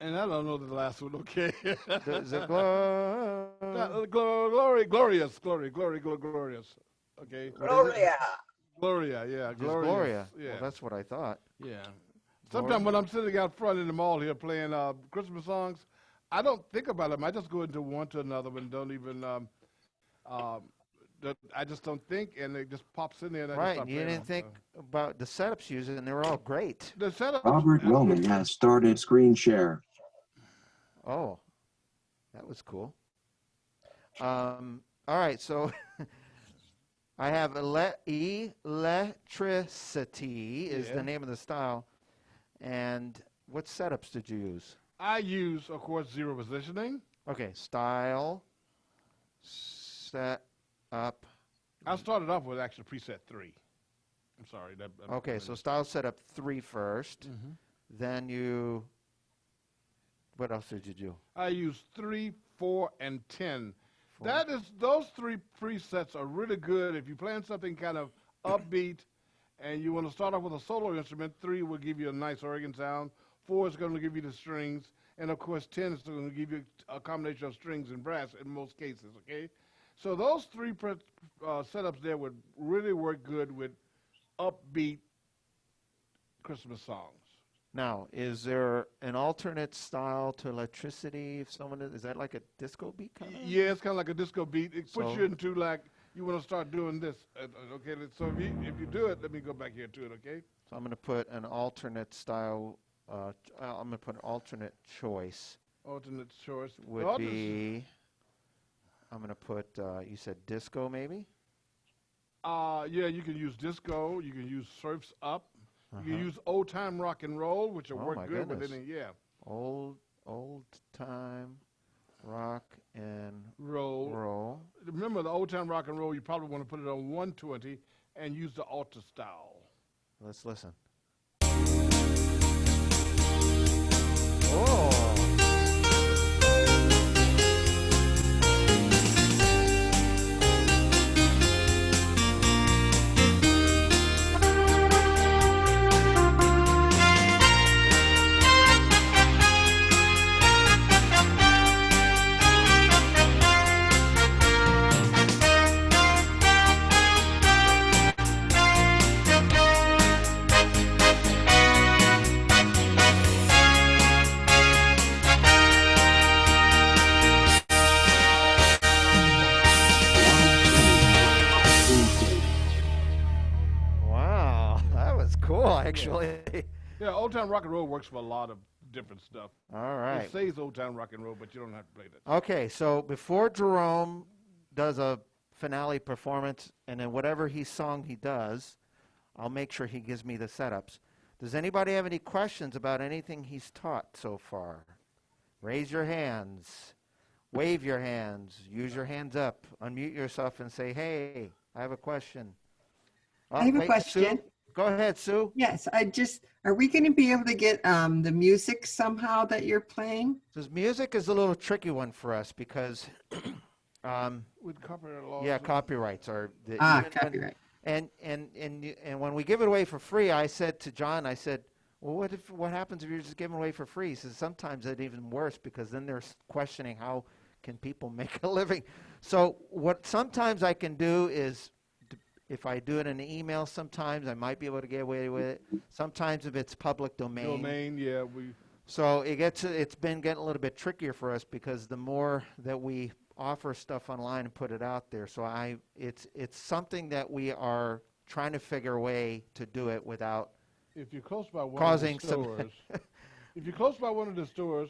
Speaker 2: And I don't know the last one, okay?
Speaker 1: The
Speaker 2: Glorious. Okay.
Speaker 6: Gloria.
Speaker 2: Gloria, yeah.
Speaker 1: Just
Speaker 2: Glorious.
Speaker 1: Gloria.
Speaker 2: Yeah.
Speaker 1: Well, that's what I thought.
Speaker 2: Yeah. Sometimes when I'm sitting out front in the mall here playing Christmas songs, I don't think about them. I just go into one to another and don't even, I just don't think, and it just pops in there. And I just
Speaker 1: Right.
Speaker 2: start
Speaker 1: You
Speaker 2: playing
Speaker 1: didn't
Speaker 2: them,
Speaker 1: think about the setups used, and they were all great.
Speaker 2: The setup.
Speaker 7: Robert Wellman has started screen share.
Speaker 1: Oh, that was cool. All right, so I have electricity is
Speaker 2: Yeah.
Speaker 1: the name of the style. And what setups did you use?
Speaker 2: I use, of course, zero positioning.
Speaker 1: Okay, style, set up.
Speaker 2: I started off with actually preset 3. I'm sorry.
Speaker 1: Okay, so style setup 3 first.
Speaker 2: Mhm.
Speaker 1: Then you, what else did you do?
Speaker 2: I use 3, 4, and 10.
Speaker 1: Four.
Speaker 2: Those 3 presets are really good if you're playing something kind of upbeat and you want to start off with a solo instrument. 3 will give you a nice organ sound. 4 is going to give you the strings, and of course 10 is going to give you a combination of strings and brass in most cases. Okay, so those 3 setups there would really work good with upbeat Christmas songs.
Speaker 1: Now, is there an alternate style to electricity? If someone is that like a disco beat kind of?
Speaker 2: Yeah, it's kind of like a disco beat. It puts
Speaker 1: So-
Speaker 2: you into like you want to start doing this. Okay, so if you do it, let me go back here to it. Okay.
Speaker 1: So I'm going to put an alternate style. I'm going to put an alternate choice.
Speaker 2: Alternate choice
Speaker 1: Would
Speaker 2: alternate-
Speaker 1: be. I'm going to put. You said disco, maybe.
Speaker 2: Yeah, you can use disco. You can use surfs up. You
Speaker 1: Uh-huh.
Speaker 2: can use old time rock and roll, which will
Speaker 1: Oh,
Speaker 2: work
Speaker 1: my
Speaker 2: good with
Speaker 1: goodness.
Speaker 2: any
Speaker 1: Old time rock and
Speaker 2: roll.
Speaker 1: roll.
Speaker 2: Remember the old time rock and roll. You probably want to put it on 120 and use the altar style.
Speaker 1: Let's listen. Oh. Wow, that was cool, actually.
Speaker 2: Yeah, old time rock and roll works for a lot of different stuff.
Speaker 1: All right.
Speaker 2: It says old time rock and roll, but you don't have to play that.
Speaker 1: Okay, so before Jerome does a finale performance, and then whatever song he does, I'll make sure he gives me the setups. Does anybody have any questions about anything he's taught so far? Raise your hands, wave your hands, use your hands up, unmute yourself and say, hey, I have a question.
Speaker 6: I have a
Speaker 1: Sue?
Speaker 6: question.
Speaker 1: Go ahead, Sue.
Speaker 6: Yes, are we going to be able to get the music somehow that you're playing?
Speaker 1: This music is a little tricky one for us because,
Speaker 2: With copyright laws.
Speaker 1: yeah, copyrights are. Even when-
Speaker 6: Copyright.
Speaker 1: And when we give it away for free, I said to John, I said, well, what happens if you're just giving away for free? He says sometimes it's even worse because then they're questioning how can people make a living. So what sometimes I can do is, if I do it in an email, sometimes I might be able to get away with it. Sometimes if it's public domain.
Speaker 2: Yeah,
Speaker 1: So it's been getting a little bit trickier for us because the more that we offer stuff online and put it out there, so it's something that we are trying to figure a way to do it without
Speaker 2: if you're close by one
Speaker 1: causing
Speaker 2: of the
Speaker 1: some.
Speaker 2: stores, if you're close by one of the stores,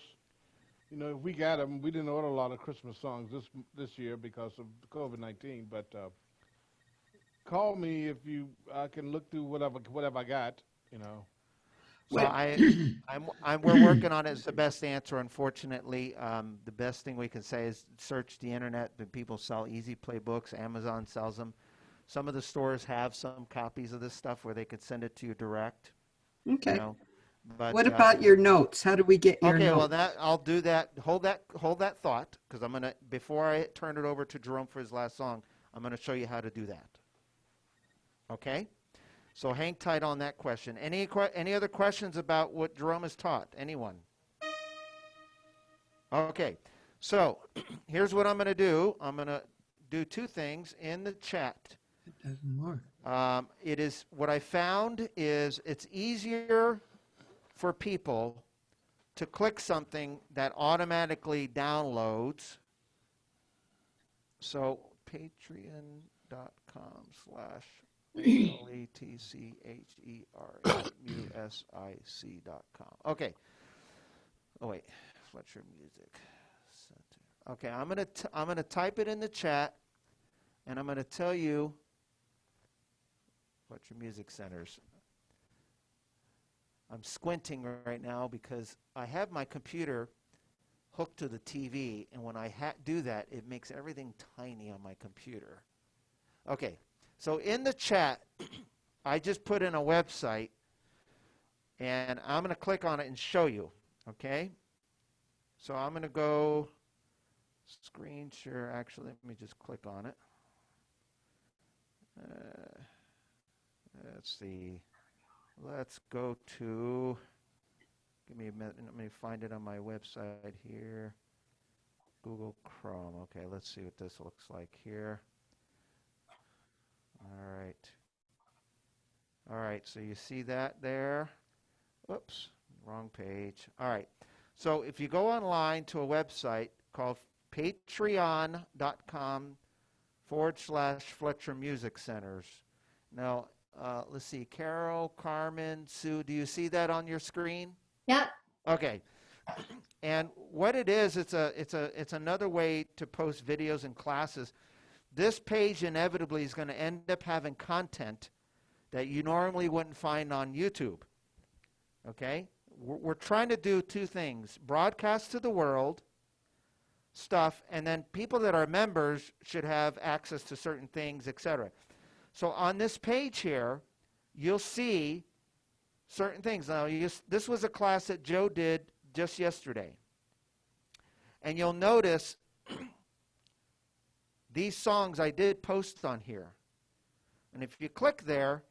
Speaker 2: you know, if we got them, we didn't order a lot of Christmas songs this year because of COVID-19. But call me if I can look through whatever I got. You know.
Speaker 1: So
Speaker 6: What-
Speaker 1: we're working on it. It's the best answer, unfortunately. The best thing we can say is search the internet. The people sell Easy Play books. Amazon sells them. Some of the stores have some copies of this stuff where they could send it to you direct. You
Speaker 6: Okay.
Speaker 1: know, but
Speaker 6: What about your notes? How do we get your
Speaker 1: okay, well
Speaker 6: notes?
Speaker 1: I'll do that. Hold that thought, because I'm gonna, before I turn it over to Jerome for his last song, I'm gonna show you how to do that. Okay, so hang tight on that question. Any other questions about what Jerome has taught? Anyone? Okay, so here's what I'm gonna do. I'm gonna do two things in the chat.
Speaker 6: It doesn't work.
Speaker 1: It is, what I found is it's easier for people to click something that automatically downloads. So patreon.com/LETCHERMUSIC.com. Okay. Oh wait, Fletcher Music Center. Okay, I'm gonna type it in the chat, and I'm gonna tell you Fletcher Music Centers. I'm squinting right now because I have my computer hooked to the TV, and when I do that, it makes everything tiny on my computer. Okay, so in the chat, I just put in a website, and I'm going to click on it and show you, okay? So I'm going to go screen share. Actually, let me just click on it. Let's see. Let's go to, give me a minute, let me find it on my website here. Google Chrome. Okay, let's see what this looks like here. All right, so you see that there? Whoops, wrong page. All right, so if you go online to a website called patreon.com/Fletcher Music Centers. Now, let's see, Carol, Carmen, Sue, do you see that on your screen?
Speaker 3: Yep.
Speaker 1: Okay. And what it is, it's another way to post videos and classes. This page inevitably is going to end up having content that you normally wouldn't find on YouTube. Okay? We're trying to do two things: broadcast to the world stuff, and then people that are members should have access to certain things, etc. So on this page here, you'll see certain things. Now, this was a class that Joe did just yesterday. And you'll notice these songs I did post on here. And if you click there,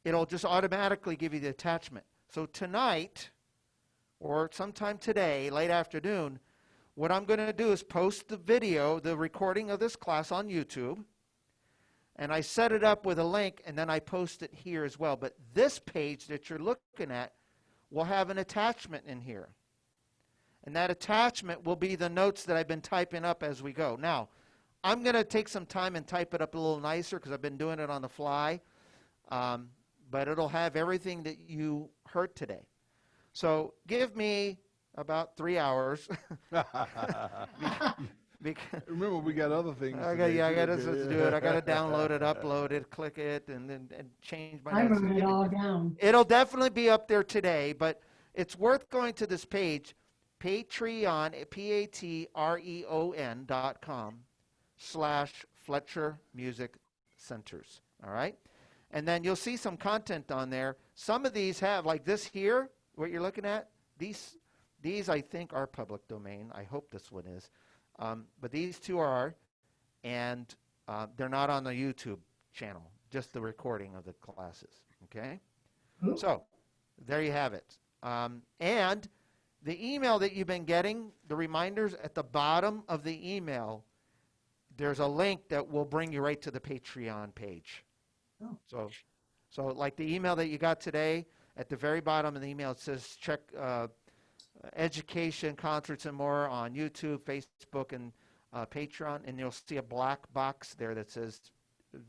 Speaker 1: it'll just automatically give you the attachment. So tonight, or sometime today, late afternoon, what I'm going to do is post the video, the recording of this class on YouTube. And I set it up with a link, and then I post it here as well. But this page that you're looking at will have an attachment in here. And that attachment will be the notes that I've been typing up as we go. Now, I'm going to take some time and type it up a little nicer because I've been doing it on the fly. But it'll have everything that you heard today. So give me about 3 hours.
Speaker 2: Remember, we got other things.
Speaker 1: I
Speaker 2: today,
Speaker 1: got
Speaker 2: too.
Speaker 1: to do it. I got to download it, upload it, click it, and then change my
Speaker 3: I
Speaker 1: notes.
Speaker 3: wrote it all down.
Speaker 1: It'll definitely be up there today, but it's worth going to this page, Patreon, patreon.com/Fletcher Music Centers. All right? And then you'll see some content on there. Some of these have, like this here, what you're looking at, these I think are public domain. I hope this one is. But these two are, and they're not on the YouTube channel, just the recording of the classes, okay?
Speaker 3: Ooh.
Speaker 1: So there you have it. And the email that you've been getting, the reminders at the bottom of the email, there's a link that will bring you right to the Patreon page.
Speaker 3: Oh.
Speaker 1: So like the email that you got today, at the very bottom of the email, it says check education, concerts, and more on YouTube, Facebook, and Patreon, and you'll see a black box there that says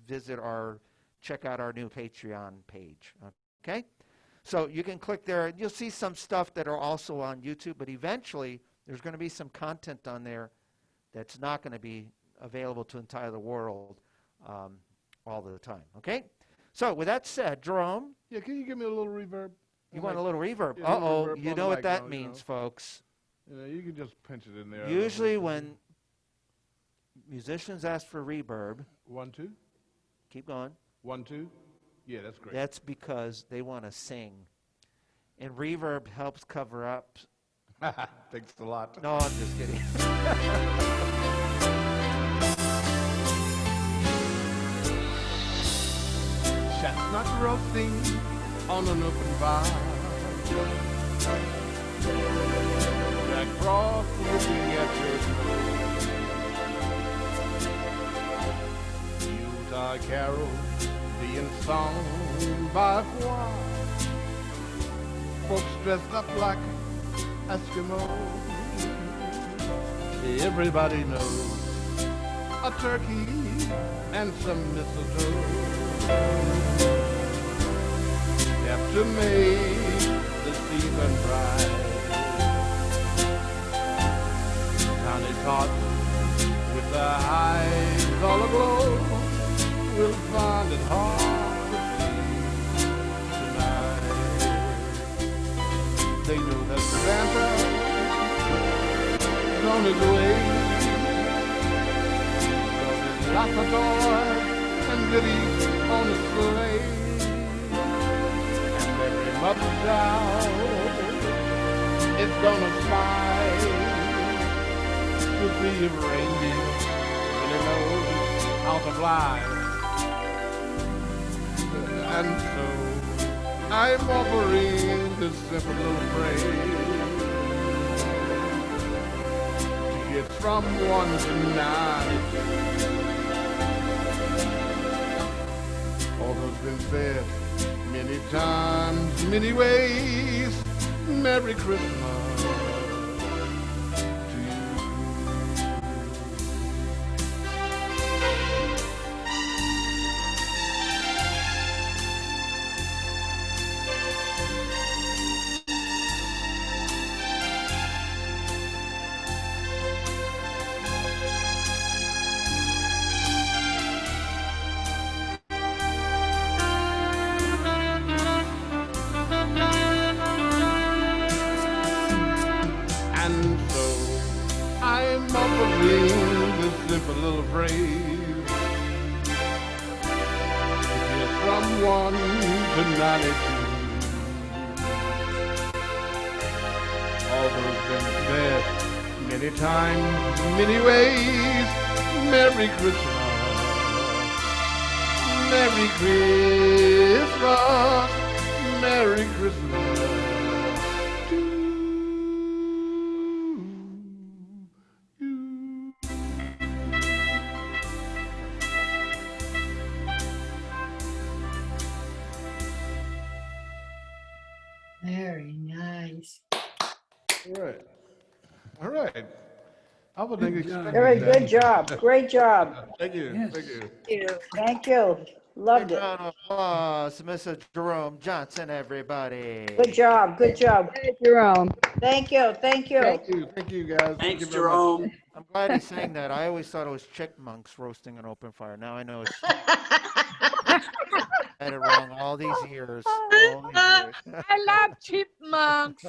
Speaker 1: check out our new Patreon page. Okay? So you can click there, and you'll see some stuff that are also on YouTube, but eventually there's going to be some content on there that's not going to be available to the entire world all the time. Okay? So with that said, Jerome?
Speaker 2: Yeah, can you give me a little reverb?
Speaker 1: You want a little reverb?
Speaker 2: Yeah, a little
Speaker 1: Uh-oh,
Speaker 2: reverb
Speaker 1: you
Speaker 2: on
Speaker 1: know
Speaker 2: the
Speaker 1: what
Speaker 2: mic,
Speaker 1: that
Speaker 2: you
Speaker 1: means,
Speaker 2: know.
Speaker 1: folks.
Speaker 2: You can just pinch it in there. a little
Speaker 1: Usually
Speaker 2: bit.
Speaker 1: when musicians ask for reverb,
Speaker 2: 1, 2,
Speaker 1: keep going,
Speaker 2: 1, 2. Yeah, that's great.
Speaker 1: that's because they want to sing. And reverb helps cover up.
Speaker 2: Thanks a lot.
Speaker 1: No, I'm just kidding.
Speaker 2: Chestnut roasting on an open fire. Jack Frost looking at your nose. Utah carols being sung by a choir. Folks dressed up like Eskimos. Everybody knows a turkey and some mistletoe have to make the season bright. Tiny tots with their eyes all aglow will find it hard to sleep tonight. They know that Santa's on his way. So there's lots of toys and goodies on the sleigh. And every mother child is gonna smile to see if reindeer really knows how to fly. And so I'm offering this simple little phrase to get from 1 to 9. Although it's been said many times, many ways, Merry Christmas to you. And so I'm offering this simple little phrase to get from 1 to 92. Although it's been said many times, many ways, Merry Christmas, Merry Christmas, Merry Christmas to you.
Speaker 3: Very nice.
Speaker 2: All right. All right. I wasn't expecting
Speaker 8: Very
Speaker 2: that.
Speaker 8: good job. Great job.
Speaker 2: Thank you.
Speaker 9: Yes.
Speaker 2: Thank you.
Speaker 8: Thank you. Loved
Speaker 1: Big
Speaker 8: it.
Speaker 1: round of applause to Mr. Jerome Johnson, everybody.
Speaker 8: Good job. Good job.
Speaker 5: Jerome.
Speaker 8: Thank you. Thank you.
Speaker 2: Thank you. Thank you, guys. Thank
Speaker 9: Thanks,
Speaker 2: you very much.
Speaker 9: Jerome.
Speaker 1: I'm glad he sang that. I always thought it was chipmunks roasting an open fire. Now I know it's had it wrong all these years. All these years.
Speaker 5: I love chipmunks.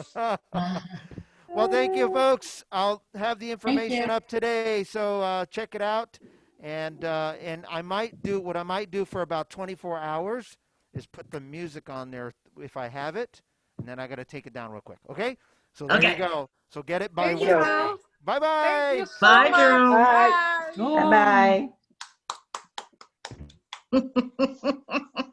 Speaker 1: Well, thank you, folks. I'll have the information
Speaker 3: you.
Speaker 1: up today, so check it out. And I might do what I might do for about 24 hours is put the music on there if I have it, and then I got to take it down real quick. Okay? So there you
Speaker 10: Okay.
Speaker 1: go. So get it by
Speaker 5: Thank
Speaker 8: you.
Speaker 1: Wednesday. Bye bye.
Speaker 5: Thank you so
Speaker 10: Bye,
Speaker 5: much.
Speaker 10: Jerome.
Speaker 8: Bye.
Speaker 5: Bye.
Speaker 9: So long.
Speaker 8: Bye-bye.